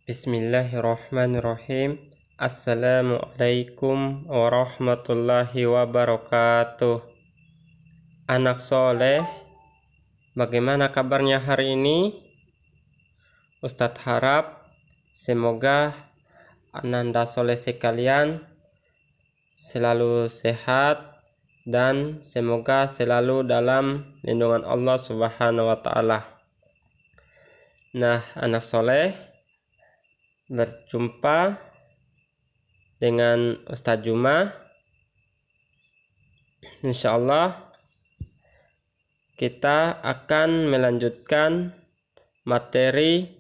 Bismillahirrahmanirrahim. Assalamualaikum warahmatullahi wabarakatuh. Anak soleh, bagaimana kabarnya hari ini? Ustadz harap semoga ananda soleh sekalian selalu sehat dan semoga selalu dalam lindungan Allah Subhanahu wa Ta'ala. Nah, anak soleh, berjumpa dengan Ustadz Juma. Insyaallah kita akan melanjutkan materi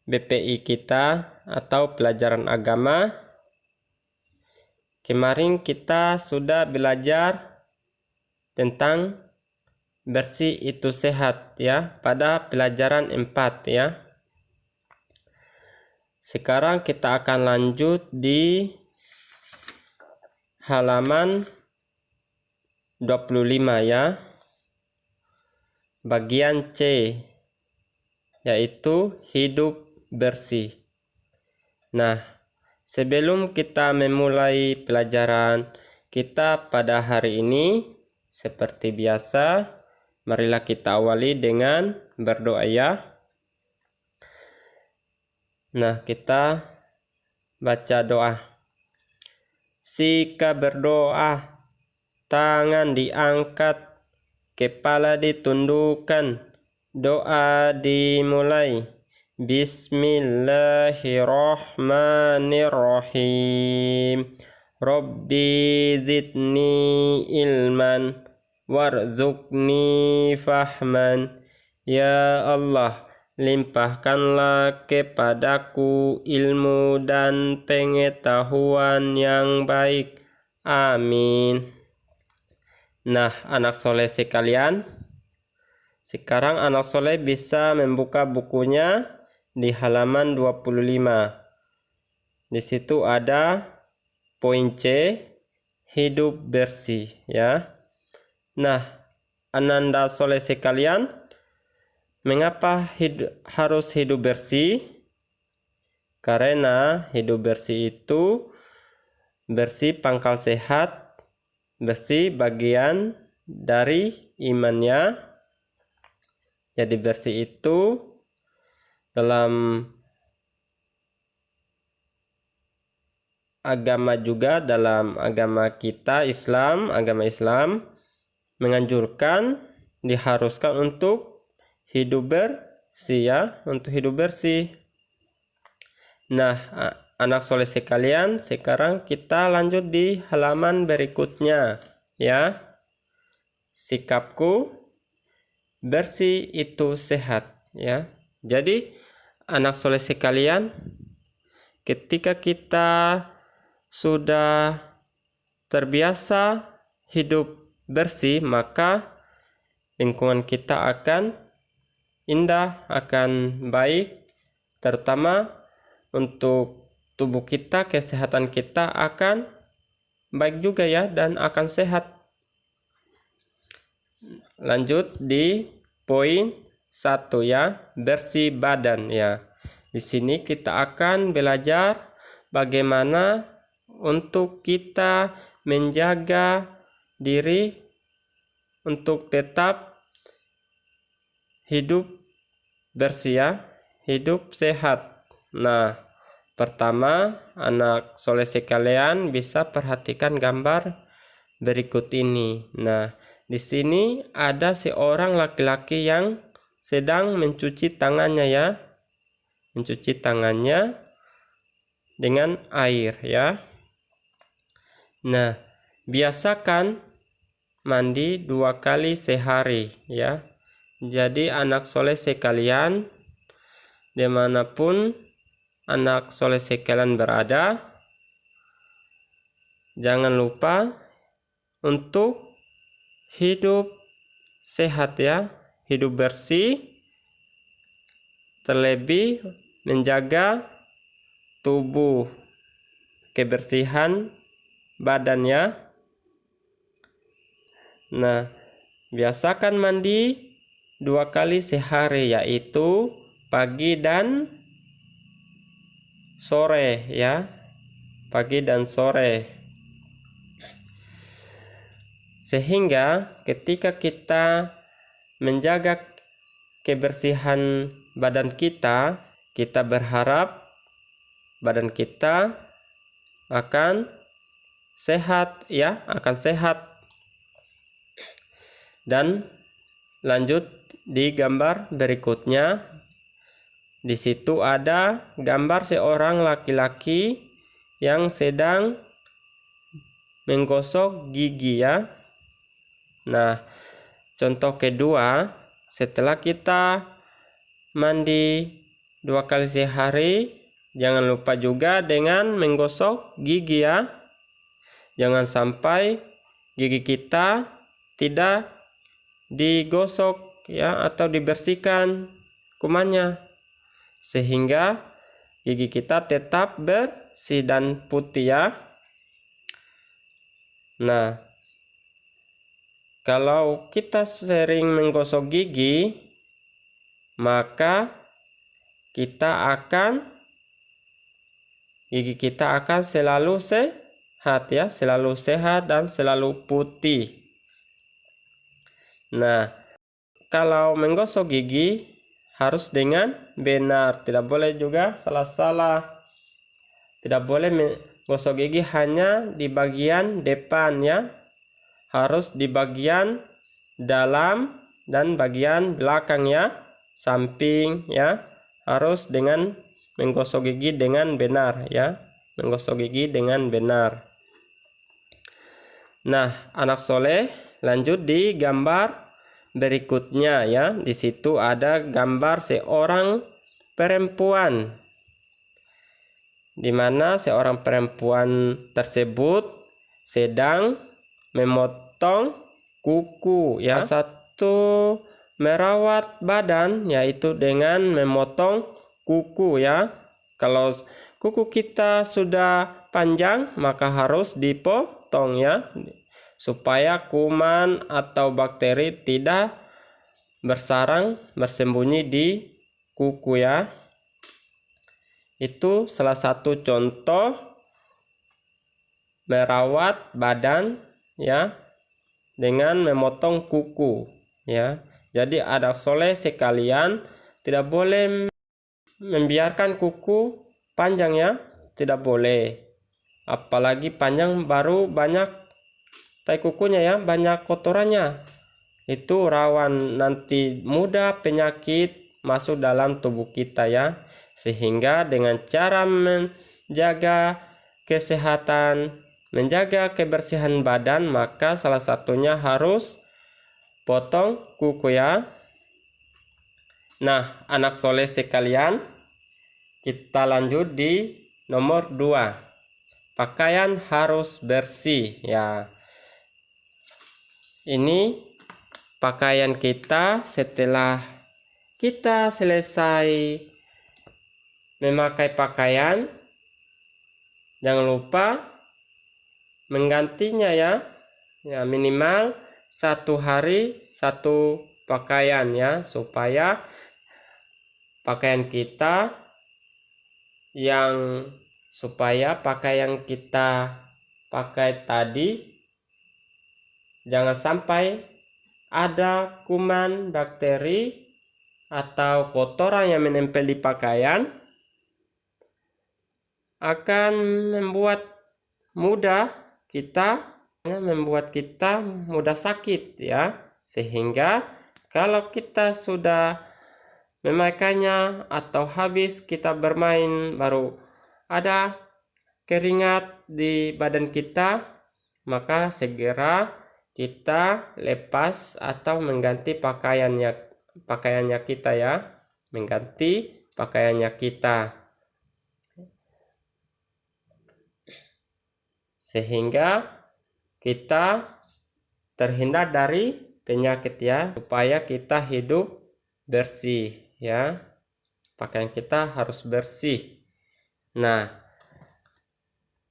BPI kita atau pelajaran agama. Kemarin kita sudah belajar tentang bersih itu sehat ya, pada pelajaran 4 ya. Sekarang kita akan lanjut di halaman 25 ya. Bagian C, yaitu hidup bersih. Nah, sebelum kita memulai pelajaran kita pada hari ini, seperti biasa, marilah kita awali dengan berdoa ya. Nah, kita baca doa. Sika berdoa, tangan diangkat, kepala ditundukkan, doa dimulai. Bismillahirrahmanirrahim. Rabbi zidni ilman warzuqni fahman. Ya Allah, limpahkanlah kepadaku ilmu dan pengetahuan yang baik. Amin. Nah, anak soleh sekalian, sekarang anak soleh bisa membuka bukunya di halaman 25. Di situ ada poin C, hidup bersih ya. Nah, ananda soleh sekalian, mengapa harus hidup bersih? Karena hidup bersih itu bersih pangkal sehat, bersih bagian dari imannya. Jadi bersih itu dalam agama juga, dalam agama kita Islam, agama Islam menganjurkan, diharuskan untuk hidup bersih ya, untuk hidup bersih. Nah, anak soleh sekalian, sekarang kita lanjut di halaman berikutnya ya. Sikapku bersih itu sehat ya. Jadi anak soleh sekalian, ketika kita sudah terbiasa hidup bersih, maka lingkungan kita akan indah, akan baik, terutama untuk tubuh kita, kesehatan kita akan baik juga ya, dan akan sehat. Lanjut di poin 1 ya, bersih badan ya. Di sini kita akan belajar bagaimana untuk kita menjaga diri untuk tetap hidup bersih ya, hidup sehat. Nah, pertama, anak soleh sekalian bisa perhatikan gambar berikut ini. Nah, di sini ada seorang laki-laki yang sedang mencuci tangannya ya. Mencuci tangannya dengan air ya. Nah, biasakan mandi 2 kali sehari ya. Jadi anak soleh sekalian, dimanapun anak soleh sekalian berada, jangan lupa untuk hidup sehat ya, hidup bersih, terlebih menjaga tubuh, kebersihan badannya. Nah, biasakan mandi 2 kali sehari, yaitu pagi dan sore ya, pagi dan sore. Sehingga ketika kita menjaga kebersihan badan kita, kita berharap badan kita akan sehat ya, akan sehat. Dan lanjut di gambar berikutnya. Di situ ada gambar seorang laki-laki yang sedang menggosok gigi ya. Nah, contoh kedua, setelah kita mandi 2 kali sehari, jangan lupa juga dengan menggosok gigi ya. Jangan sampai gigi kita tidak digosok ya atau dibersihkan kumannya, sehingga gigi kita tetap bersih dan putih ya. Nah, kalau kita sering menggosok gigi, maka gigi kita akan selalu sehat ya, selalu sehat dan selalu putih. Nah, kalau menggosok gigi harus dengan benar, tidak boleh juga salah-salah. Tidak boleh menggosok gigi hanya di bagian depan ya, harus di bagian dalam dan bagian belakang ya, samping ya, harus dengan menggosok gigi dengan benar ya, menggosok gigi dengan benar. Nah, anak soleh, lanjut di gambar berikutnya ya. Di situ ada gambar seorang perempuan, di mana seorang perempuan tersebut sedang memotong kuku ya. Satu merawat badan yaitu dengan memotong kuku ya. Kalau kuku kita sudah panjang maka harus dipotong ya, supaya kuman atau bakteri tidak bersembunyi di kuku ya. Itu salah satu contoh merawat badan ya dengan memotong kuku ya. Jadi anak soleh sekalian, tidak boleh membiarkan kuku panjang ya, tidak boleh. Apalagi panjang baru banyak tai kukunya ya, banyak kotorannya. Itu rawan nanti mudah penyakit masuk dalam tubuh kita ya. Sehingga dengan cara menjaga kesehatan, menjaga kebersihan badan, maka salah satunya harus potong kuku ya. Nah, anak soleh sekalian, kita lanjut di nomor 2. Pakaian harus bersih ya. Ini pakaian kita setelah kita selesai memakai pakaian, jangan lupa menggantinya ya. Ya, minimal 1 hari 1 pakaian ya, supaya pakaian kita pakai tadi jangan sampai ada kuman, bakteri atau kotoran yang menempel di pakaian, akan membuat kita mudah sakit ya. Sehingga kalau kita sudah memakainya atau habis kita bermain baru ada keringat di badan kita, maka segera kita lepas atau mengganti pakaiannya kita ya, mengganti pakaiannya kita, sehingga kita terhindar dari penyakit ya, supaya kita hidup bersih ya. Pakaian kita harus bersih. Nah,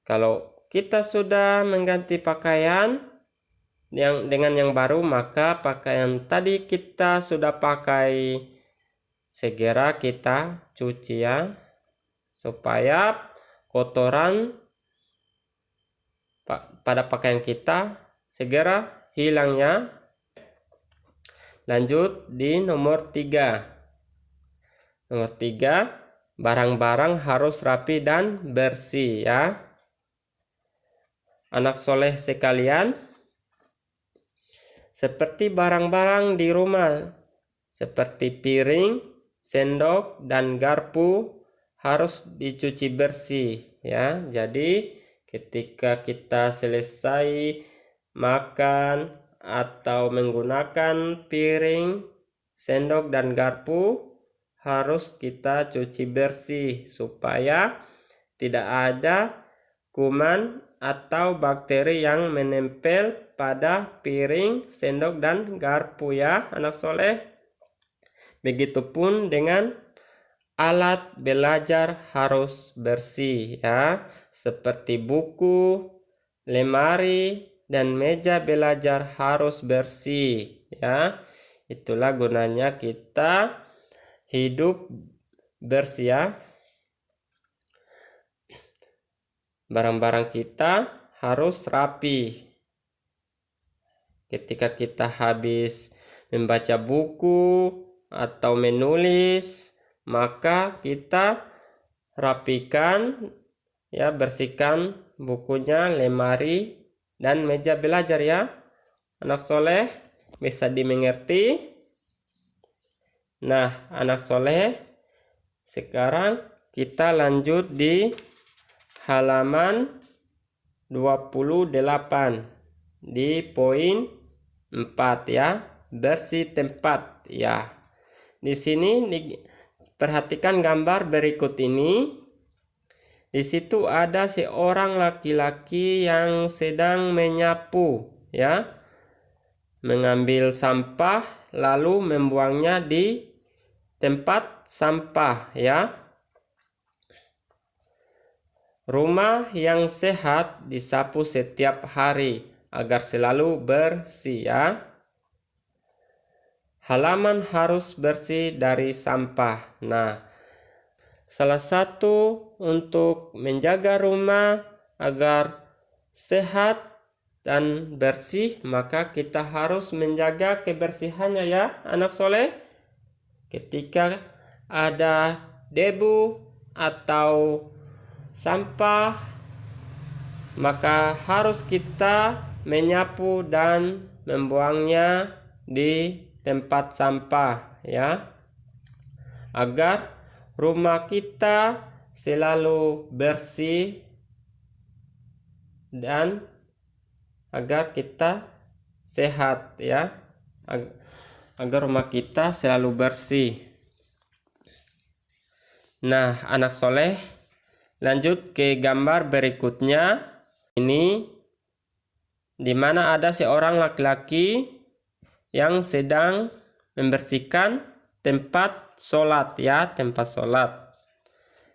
kalau kita sudah mengganti pakaian dengan yang baru, maka pakaian tadi kita sudah pakai segera kita cuci ya, supaya kotoran pada pakaian kita segera hilangnya. Lanjut di nomor 3. Nomor 3, barang-barang harus rapi dan bersih ya. Anak soleh sekalian, seperti barang-barang di rumah, seperti piring, sendok, dan garpu harus dicuci bersih ya. Jadi ketika kita selesai makan atau menggunakan piring, sendok, dan garpu harus kita cuci bersih supaya tidak ada kuman atau bakteri yang menempel pada piring, sendok, dan garpu ya anak soleh. Begitupun dengan alat belajar harus bersih ya, seperti buku, lemari, dan meja belajar harus bersih ya. Itulah gunanya kita hidup bersih ya. Barang-barang kita harus rapi. Ketika kita habis membaca buku atau menulis, maka kita rapikan ya, bersihkan bukunya, lemari, dan meja belajar ya anak soleh. Bisa dimengerti? Nah anak soleh, sekarang kita lanjut di halaman 28 di poin 4 ya, bersih tempat ya. Di sini perhatikan gambar berikut ini. Di situ ada seorang laki-laki yang sedang menyapu ya, mengambil sampah lalu membuangnya di tempat sampah ya. Rumah yang sehat disapu setiap hari agar selalu bersih ya. Halaman harus bersih dari sampah. Nah, salah satu untuk menjaga rumah agar sehat dan bersih, maka kita harus menjaga kebersihannya ya anak soleh. Ketika ada debu atau sampah, maka harus kita menyapu dan membuangnya di tempat sampah ya, agar rumah kita selalu bersih dan agar kita sehat ya, agar rumah kita selalu bersih. Nah anak soleh, lanjut ke gambar berikutnya. Ini dimana ada seorang laki-laki yang sedang membersihkan tempat sholat ya, tempat sholat.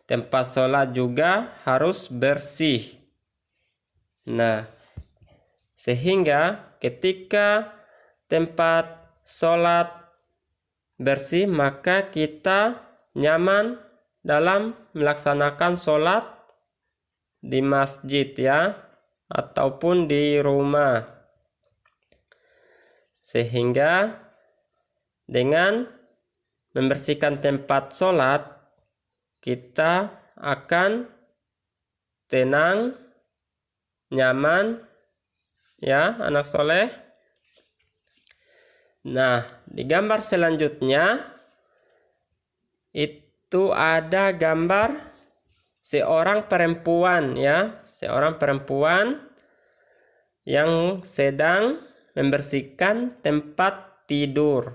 Tempat sholat juga harus bersih. Nah, sehingga ketika tempat sholat bersih, maka kita nyaman dalam melaksanakan sholat di masjid ya, ataupun di rumah. Sehingga dengan membersihkan tempat sholat, kita akan tenang, nyaman ya anak soleh. Nah di gambar selanjutnya itu ada gambar seorang perempuan ya, seorang perempuan yang sedang membersihkan tempat tidur.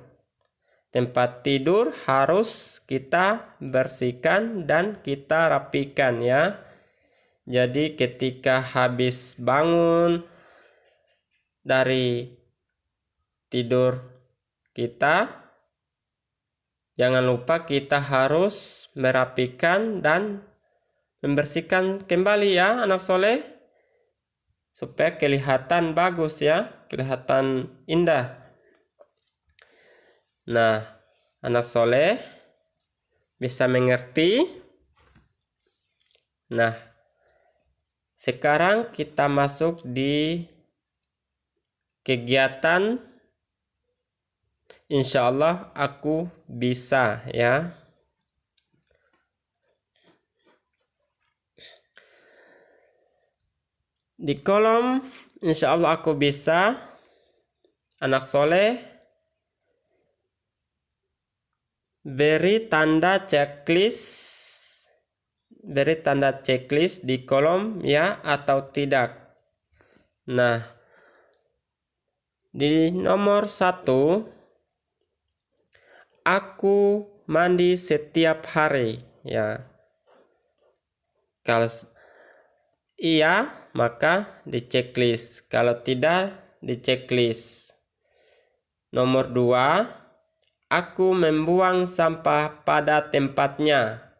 Tempat tidur harus kita bersihkan dan kita rapikan ya. Jadi ketika habis bangun dari tidur kita, jangan lupa kita harus merapikan dan membersihkan kembali ya anak soleh, supaya kelihatan bagus ya, kelihatan indah. Nah anak soleh bisa mengerti? Nah, sekarang kita masuk di kegiatan insya Allah aku bisa ya. Di kolom insya Allah aku bisa, anak soleh beri tanda checklist di kolom ya atau tidak. Nah, di nomor 1, aku mandi setiap hari ya. Kalau iya, maka di checklist. Kalau tidak, di checklist. Nomor 2, aku membuang sampah pada tempatnya.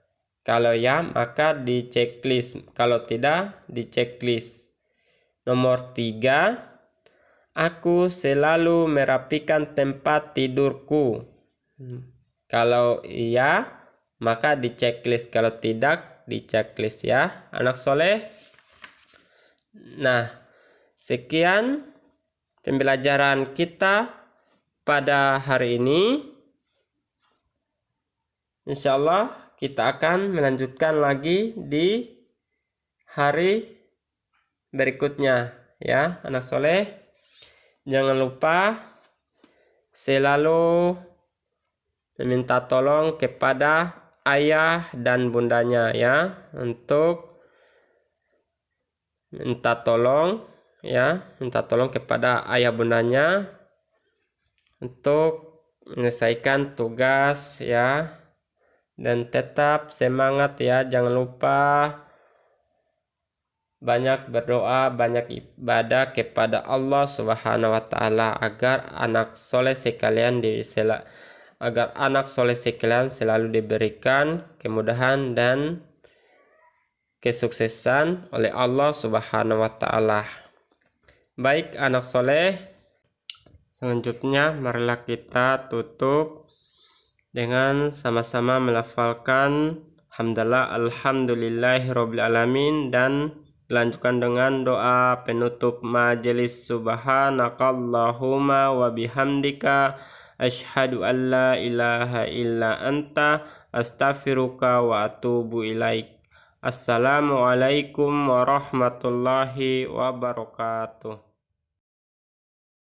Kalau ya, maka di checklist. Kalau tidak, di checklist. Nomor 3, aku selalu merapikan tempat tidurku. Kalau iya, maka di checklist. Kalau tidak, di checklist ya, anak soleh. Nah, sekian pembelajaran kita pada hari ini. Insya Allah kita akan melanjutkan lagi di hari berikutnya ya, anak soleh. Jangan lupa selalu meminta tolong kepada ayah dan bundanya ya, untuk minta tolong kepada ayah bundanya untuk menyelesaikan tugas ya, dan tetap semangat ya. Jangan lupa banyak berdoa, banyak ibadah kepada Allah Subhanahu wa taala agar anak soleh sekalian selalu diberikan kemudahan dan kesuksesan oleh Allah Subhanahu wa taala. Baik anak soleh, selanjutnya marilah kita tutup dengan sama-sama melafalkan hamdalah alhamdulillahirabbil alamin dan dilanjutkan dengan doa penutup majelis. Subhanakallahumma wa bihamdika asyhadu an la ilaha illa anta astaghfiruka wa atubu ilaik. Assalamualaikum warahmatullahi wabarakatuh.